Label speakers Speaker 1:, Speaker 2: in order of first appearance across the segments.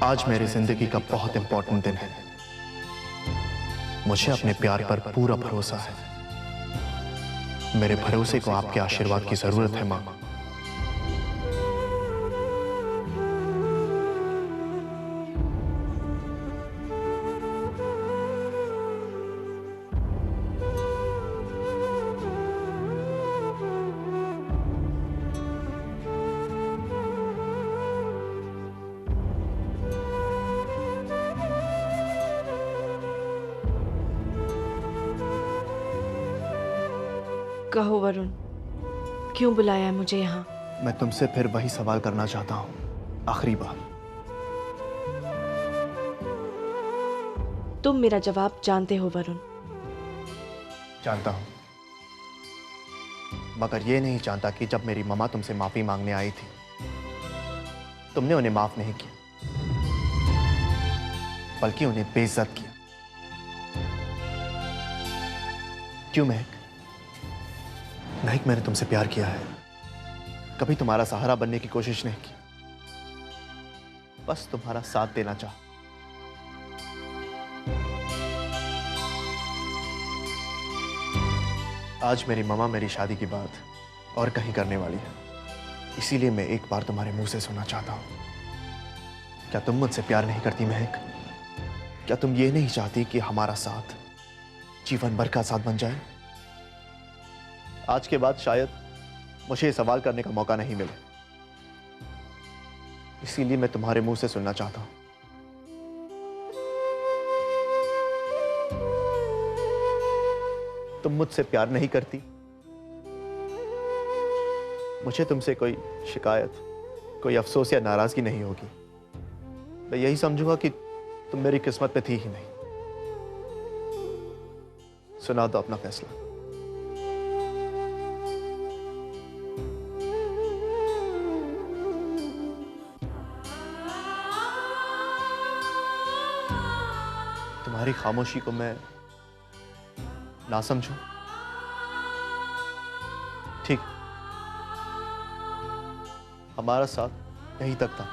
Speaker 1: आज मेरी जिंदगी का बहुत इंपॉर्टेंट दिन है। मुझे अपने प्यार पर पूरा भरोसा है। मेरे भरोसे को आपके आशीर्वाद की जरूरत है मां।
Speaker 2: कहो वरुण, क्यों बुलाया है मुझे यहाँ?
Speaker 1: मैं तुमसे फिर वही सवाल करना चाहता हूं, आखिरी बार।
Speaker 2: तुम मेरा जवाब जानते हो वरुण।
Speaker 1: जानता हूं, मगर ये नहीं जानता कि जब मेरी मम्मा तुमसे माफी मांगने आई थी, तुमने उन्हें माफ नहीं किया, बल्कि उन्हें बेइज्जत किया। क्यों महक? महक, मैंने तुमसे प्यार किया है, कभी तुम्हारा सहारा बनने की कोशिश नहीं की, बस तुम्हारा साथ देना चाहा। आज मेरी मामा मेरी शादी की बात और कहीं करने वाली है, इसीलिए मैं एक बार तुम्हारे मुंह से सुनना चाहता हूं। क्या तुम मुझसे प्यार नहीं करती महक? क्या तुम ये नहीं चाहती कि हमारा साथ जीवन भर का साथ बन जाए? आज के बाद शायद मुझे ये सवाल करने का मौका नहीं मिले, इसीलिए मैं तुम्हारे मुंह से सुनना चाहता हूं। तुम मुझसे प्यार नहीं करती? मुझे तुमसे कोई शिकायत, कोई अफसोस या नाराजगी नहीं होगी। मैं यही समझूंगा कि तुम मेरी किस्मत में थी ही नहीं। सुना दो अपना फैसला। तुम्हारी खामोशी को मैं ना समझूं? ठीक, हमारा साथ यहीं तक था।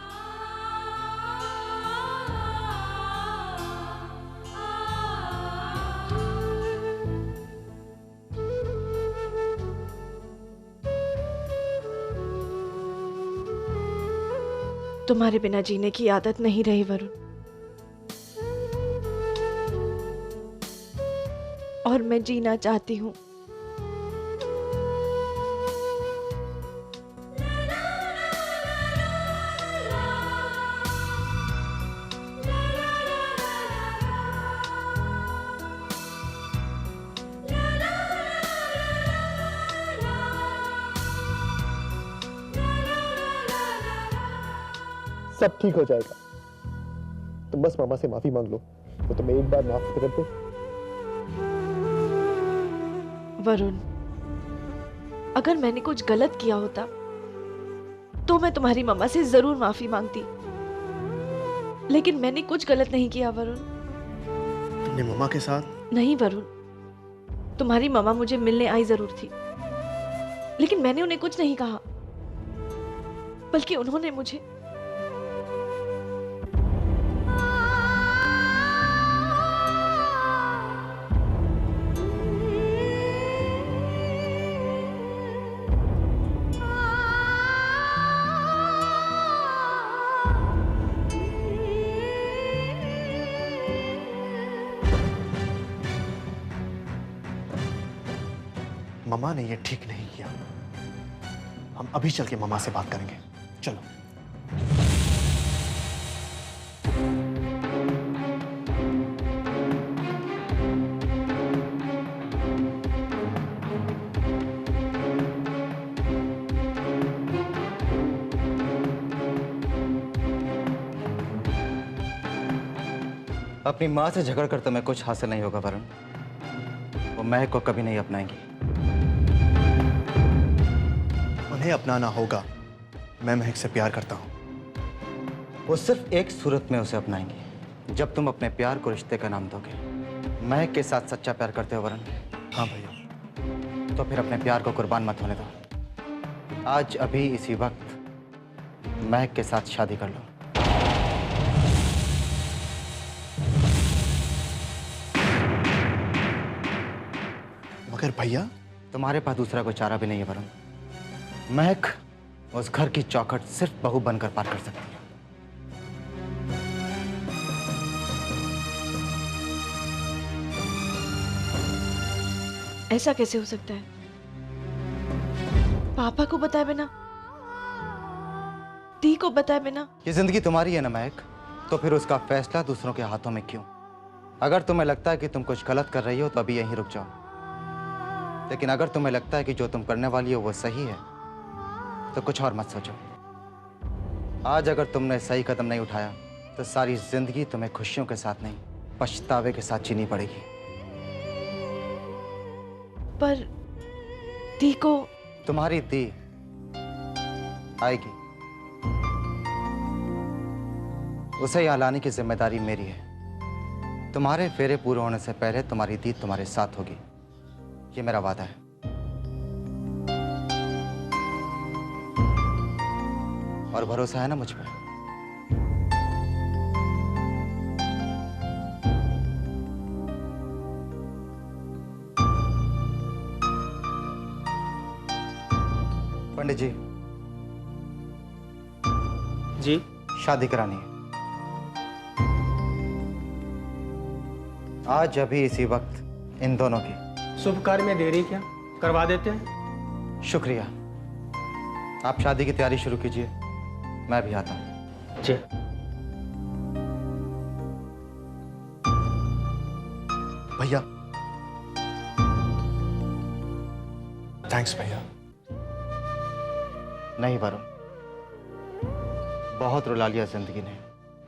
Speaker 2: तुम्हारे बिना जीने की आदत नहीं रही वरुण, और मैं जीना चाहती हूँ।
Speaker 1: सब ठीक हो जाएगा, तुम बस मामा से माफी मांग लो, वो तुम्हें एक बार माफ कर दे।
Speaker 2: वरुण, अगर मैंने कुछ गलत किया होता तो मैं तुम्हारी मम्मा से जरूर माफी मांगती, लेकिन मैंने कुछ गलत नहीं किया वरुण।
Speaker 1: तुमने मम्मा के साथ?
Speaker 2: नहीं वरुण, तुम्हारी मम्मा मुझे मिलने आई जरूर थी, लेकिन मैंने उन्हें कुछ नहीं कहा, बल्कि उन्होंने मुझे।
Speaker 1: मम्मा ने ये ठीक नहीं किया। हम अभी चल के मम्मा से बात करेंगे, चलो।
Speaker 3: अपनी माँ से झगड़ कर तुम्हें कुछ हासिल नहीं होगा वरुण। वो महक को कभी नहीं अपनाएंगी।
Speaker 1: उन्हें अपनाना होगा। मैं महक से प्यार करता हूँ।
Speaker 3: वो सिर्फ एक सूरत में उसे अपनाएंगी, जब तुम अपने प्यार को रिश्ते का नाम दोगे। महक के साथ सच्चा प्यार करते हो वरुण?
Speaker 1: हाँ भैया।
Speaker 3: तो फिर अपने प्यार को कुर्बान मत होने दो। आज अभी इसी वक्त महक के साथ शादी कर लो।
Speaker 1: फिर भैया?
Speaker 3: तुम्हारे पास दूसरा कोई चारा भी नहीं है वरुण। महक उस घर की चौखट सिर्फ बहू बनकर पार कर सकती है।
Speaker 2: ऐसा कैसे हो सकता है? पापा को बताए बिना, दी को बताए बिना?
Speaker 3: ये जिंदगी तुम्हारी है ना महक, तो फिर उसका फैसला दूसरों के हाथों में क्यों? अगर तुम्हें लगता है कि तुम कुछ गलत कर रही हो तो अभी यहीं रुक जाओ, लेकिन अगर तुम्हें लगता है कि जो तुम करने वाली हो वो सही है तो कुछ और मत सोचो। आज अगर तुमने सही कदम नहीं उठाया तो सारी जिंदगी तुम्हें खुशियों के साथ नहीं, पछतावे के साथ जीनी पड़ेगी।
Speaker 2: पर दी को?
Speaker 3: तुम्हारी दी आएगी, उसे यहाँ लाने की जिम्मेदारी मेरी है। तुम्हारे फेरे पूरे होने से पहले तुम्हारी दी तुम्हारे साथ होगी, ये मेरा वादा है। और भरोसा है ना मुझ पर? पंडित जी,
Speaker 4: जी
Speaker 3: शादी करानी है आज, अभी इसी वक्त इन दोनों की।
Speaker 4: शुभ कार्य में देरी क्या, करवा देते हैं।
Speaker 3: शुक्रिया। आप शादी की तैयारी शुरू कीजिए, मैं भी आता हूँ।
Speaker 4: जी।
Speaker 1: भैया, थैंक्स भैया।
Speaker 3: नहीं वरुण, बहुत रुला लिया जिंदगी ने,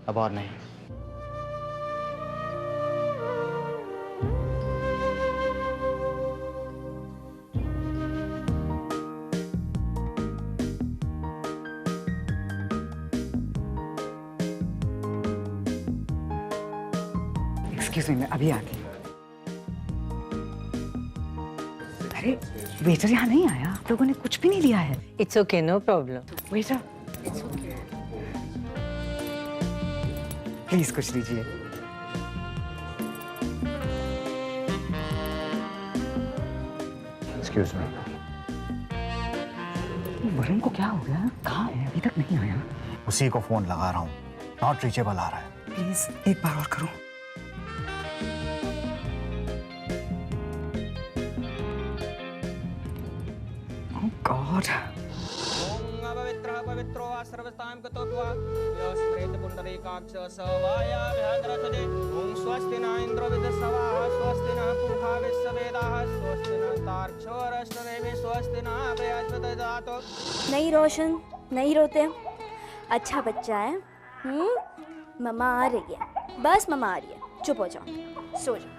Speaker 3: अब और नहीं।
Speaker 5: एक्सक्यूज मी, मैं अभी आती हूँ। अरे वेटर यहाँ नहीं आया, आप लोगों ने कुछ भी नहीं लिया है।
Speaker 6: It's okay, no problem.
Speaker 5: Waiter please कुछ लीजिए।
Speaker 7: Excuse me.
Speaker 5: वरुण को क्या हो गया? कहाँ है? अभी तक नहीं आया।
Speaker 7: उसी को फोन लगा रहा हूँ, नॉट रीचेबल आ रहा है।
Speaker 5: प्लीज एक बार और करो। Oh God.
Speaker 8: पवित्रो वा सर्वस्तां कतोत्वा यस्प्रेत पुंडरीकाक्ष सवाया भद्रतदे ओम स्वस्ति न इंद्रो विदस्वाहा स्वस्ति न पूषा विश्ववेदाः स्वस्ति न तार्क्ष्योरष्टनेमि स्वस्ति न बृहस्पतिर्दधातु।
Speaker 9: नहीं रोशन, नहीं रोते, अच्छा बच्चा है। मम्मा आ रही है, बस मम्मा आ रही है, चुप हो जाओ, सो जाओ।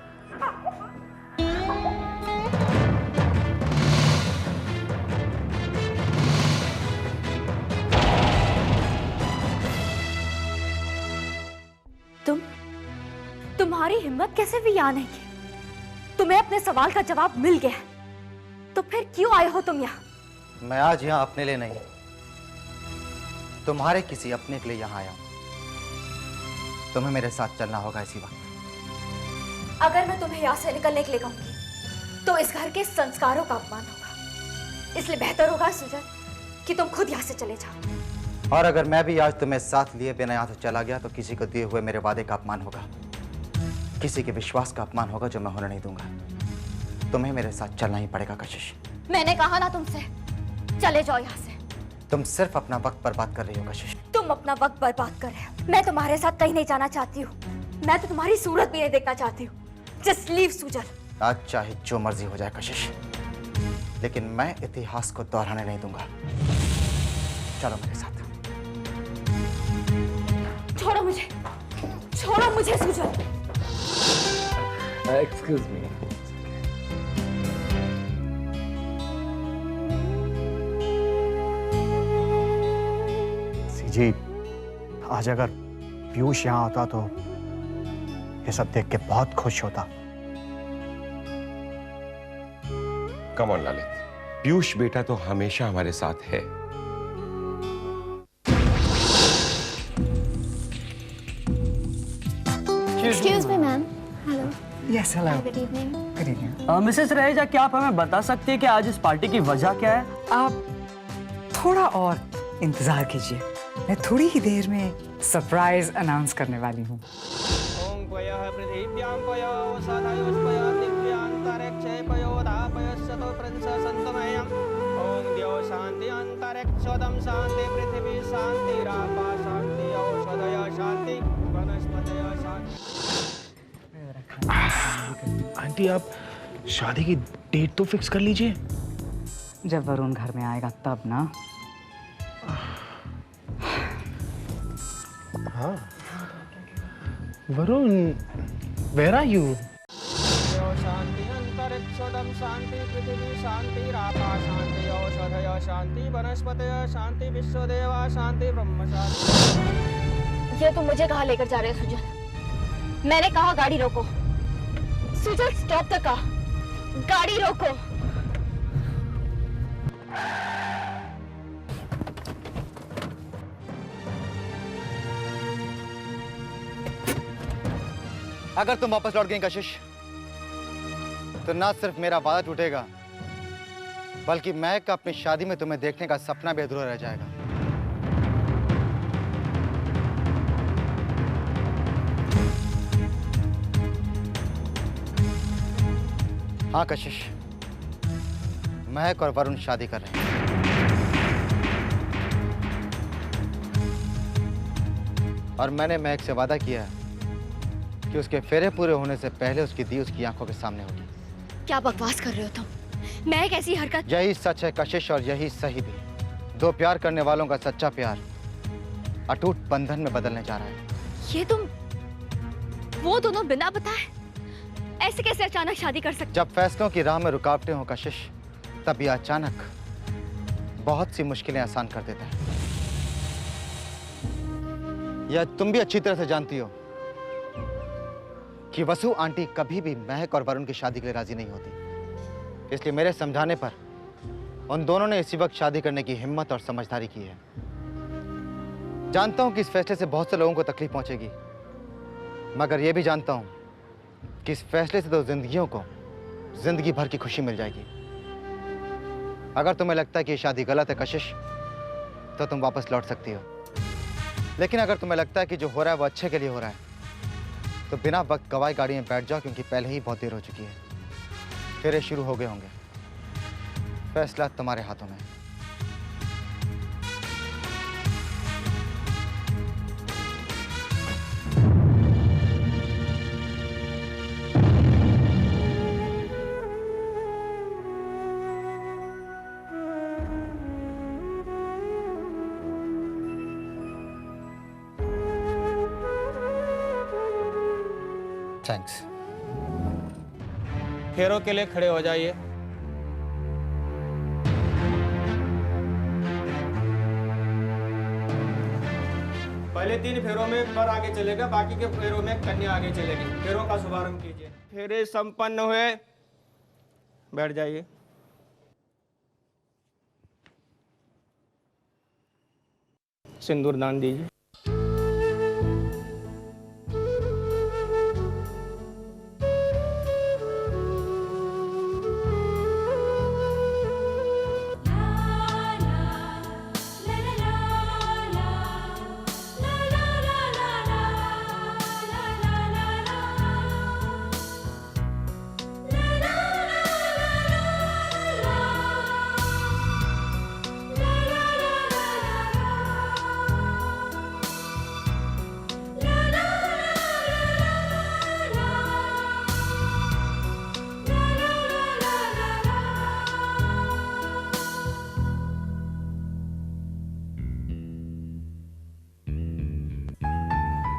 Speaker 9: तुम्हारी हिम्मत कैसे भी यहाँ नहीं की? तुम्हें अपने सवाल का जवाब मिल गया है, तो फिर क्यों आए हो तुम यहाँ?
Speaker 3: मैं आज यहाँ अपने लिए नहीं, तुम्हारे किसी अपने के लिए यहाँ आया हूँ। तुम्हें मेरे साथ चलना होगा इसी वक्त।
Speaker 9: अगर मैं तुम्हें यहाँ से निकलने के लिए कहूंगी तो इस घर के संस्कारों का अपमान होगा, इसलिए बेहतर होगा सुजन कि तुम खुद यहाँ से चले जाओ।
Speaker 3: और अगर मैं भी आज तुम्हें साथ लिए बिना यहाँ से चला गया तो किसी को दिए हुए मेरे वादे का अपमान होगा, किसी के विश्वास का अपमान होगा जो मैं होने नहीं दूंगा। तुम्हें मेरे साथ चलना ही पड़ेगा कशिश।
Speaker 9: मैंने कहा ना तुमसे, चले जाओ यहाँ से।
Speaker 3: तुम सिर्फ अपना वक्त बर्बाद कर रही हो कशिश।
Speaker 9: तुम अपना वक्त बर्बाद कर रहे हो। मैं तुम्हारे साथ कहीं नहीं जाना चाहती हूँ, मैं तो तुम्हारी सूरत भी नहीं देखना चाहती हूँ। Just leave Sujal.
Speaker 3: आज चाहे जो मर्जी हो जाए कशिश, लेकिन मैं इतिहास को दोहराने नहीं दूंगा। चलो मेरे साथ।
Speaker 9: छोड़ो मुझे, छोड़ो मुझे सुजल।
Speaker 4: Excuse me.
Speaker 7: जी, आज अगर पीयूष यहाँ होता तो ये सब देख के बहुत खुश होता।
Speaker 10: कम ऑन ललित, पीयूष बेटा तो हमेशा हमारे साथ है।
Speaker 9: Excuse me, ma'am. Hello.
Speaker 5: Yes hello
Speaker 9: good evening.
Speaker 5: Good evening.
Speaker 6: Mrs Raheja, क्या आप हमें बता सकती हैं कि आज इस पार्टी की वजह क्या है?
Speaker 5: आप थोड़ा और इंतजार कीजिए, मैं थोड़ी ही देर में सरप्राइज अनाउंस करने वाली हूँ।
Speaker 8: ओम पयः पृथिव्यां पयो सदायुष्पयो दिव्यांतरिक्षे पयो धापयस्सतो प्रंससन्तमयम्। ओम द्यौ शान्ति अंतरिक्षोदम शान्ति पृथिवी शान्ति रापा शान्ति औषधय शान्ति वनस्पतय शान्ति।
Speaker 1: आंटी, आप शादी की डेट तो फिक्स कर लीजिए।
Speaker 5: जब वरुण घर में आएगा तब ना।
Speaker 1: हाँ, वरुण, वेयर आर यू?
Speaker 8: द्यौ शान्ति अंतरिक्षोदम शान्ति पृथिवी शान्ति रापा शान्ति औषधय शान्ति वनस्पतय शान्ति विश्वदेवा शान्ति ब्रह्म शान्ति।
Speaker 9: ये तुम मुझे कहाँ लेकर जा रहे हो सुजल? मैंने कहा गाड़ी रोको। सुजल स्टॉप द कार, गाड़ी रोको।
Speaker 3: अगर तुम वापस लौट गई कशिश, तो ना सिर्फ मेरा वादा टूटेगा, बल्कि महक अपनी शादी में तुम्हें देखने का सपना भी अधूरा रह जाएगा। हाँ कशिश, महक और वरुण शादी कर रहे हैं। और मैंने महक से वादा किया है कि उसके फेरे पूरे होने से पहले उसकी दी उसकी आंखों के सामने होगी।
Speaker 9: क्या बकवास कर रहे हो तुम? मैं एक ऐसी हरकत।
Speaker 3: यही सच है कशिश, और यही सही भी। दो प्यार करने वालों का सच्चा प्यार अटूट बंधन में बदलने जा रहा है।
Speaker 9: ये तुम, वो दोनों बिना बताए ऐसे कैसे अचानक शादी कर सकते?
Speaker 3: जब फैसलों की राह में रुकावटें हो कशिश, तब ये अचानक बहुत सी मुश्किलें आसान कर देता है। यह तुम भी अच्छी तरह से जानती हो कि वसु आंटी कभी भी महक और वरुण की शादी के लिए राजी नहीं होती। इसलिए मेरे समझाने पर उन दोनों ने इसी वक्त शादी करने की हिम्मत और समझदारी की है। जानता हूं कि इस फैसले से बहुत से लोगों को तकलीफ पहुंचेगी, मगर यह भी जानता हूं कि इस फैसले से तो जिंदगियों को जिंदगी भर की खुशी मिल जाएगी। अगर तुम्हें लगता है कि ये शादी गलत है कशिश, तो तुम वापस लौट सकती हो। लेकिन अगर तुम्हें लगता है कि जो हो रहा है वो अच्छे के लिए हो रहा है, तो बिना वक्त गवाए गाड़ी में बैठ जाओ, क्योंकि पहले ही बहुत देर हो चुकी है। फेरे शुरू हो गए होंगे। फैसला तुम्हारे हाथों में है। थैंक्स।
Speaker 8: फेरों के लिए खड़े हो जाइए। पहले 3 फेरों में वर आगे चलेगा, बाकी के फेरों में कन्या आगे चलेगी। फेरों का शुभारंभ कीजिए। फेरे संपन्न हुए, बैठ जाइए। सिंदूर दान दीजिए।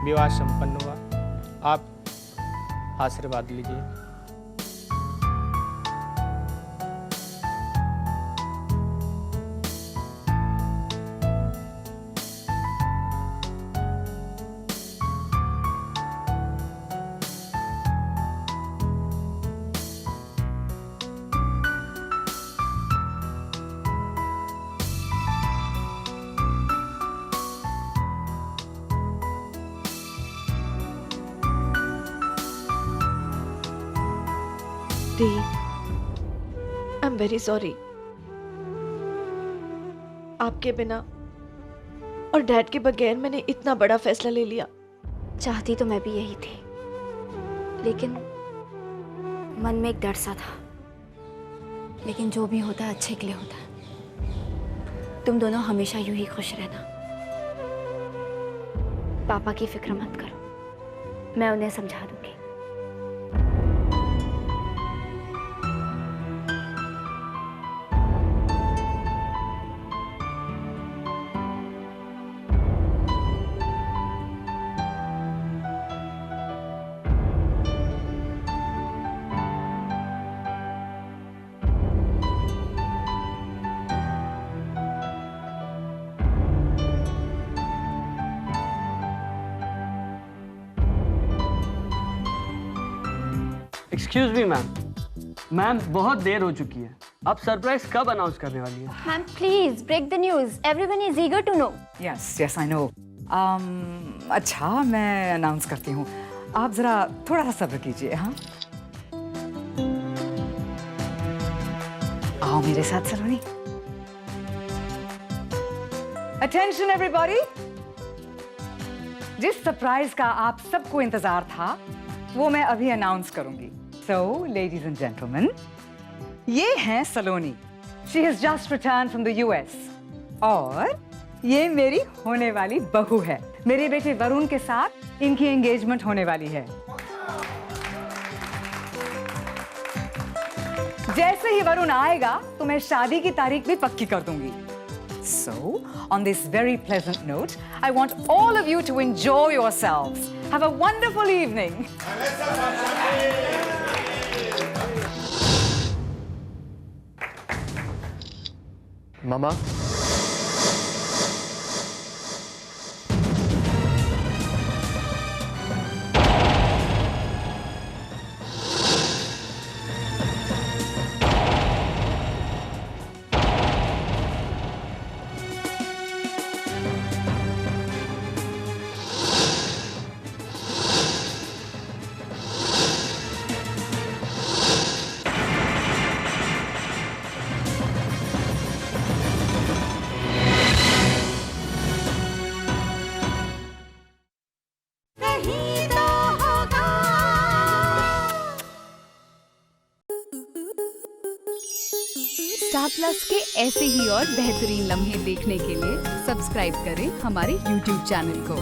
Speaker 8: विवाह संपन्न हुआ। आप आशीर्वाद लीजिए।
Speaker 2: दी, आई एम वेरी सॉरी। आपके बिना और डैड के बगैर मैंने इतना बड़ा फैसला ले लिया।
Speaker 9: चाहती तो मैं भी यही थी, लेकिन मन में एक डर सा था। लेकिन जो भी होता है अच्छे के लिए होता है। तुम दोनों हमेशा यूं ही खुश रहना। पापा की फिक्र मत करो, मैं उन्हें समझा दूंगी।
Speaker 6: एक्सक्यूज मी मैम, मैम बहुत देर हो चुकी है, आप सरप्राइज कब अनाउंस करने वाली है?
Speaker 9: Ma'am please break the news, everyone is eager to know.
Speaker 5: Yes yes I know. अच्छा, मैं अनाउंस करती हूँ, आप जरा थोड़ा सा सब्र कीजिए। हाँ, आओ मेरे साथ सलोनी। अटेंशन एवरीबॉडी, जिस सरप्राइज का आप सबको इंतजार था वो मैं अभी अनाउंस करूंगी। सो लेडीज एंड जेंटलमैन, ये हैं Saloni. She has just return from the US और ये मेरी होने वाली बहू है। मेरे बेटे वरुण के साथ इनकी एंगेजमेंट होने वाली है। जैसे ही वरुण आएगा तो मैं शादी की तारीख भी पक्की कर दूंगी। So, on this very pleasant note, I want all of you to enjoy yourselves. Have a wonderful evening.
Speaker 1: Mama,
Speaker 11: star plus के ऐसे ही और बेहतरीन लम्हे देखने के लिए सब्सक्राइब करें हमारे YouTube चैनल को।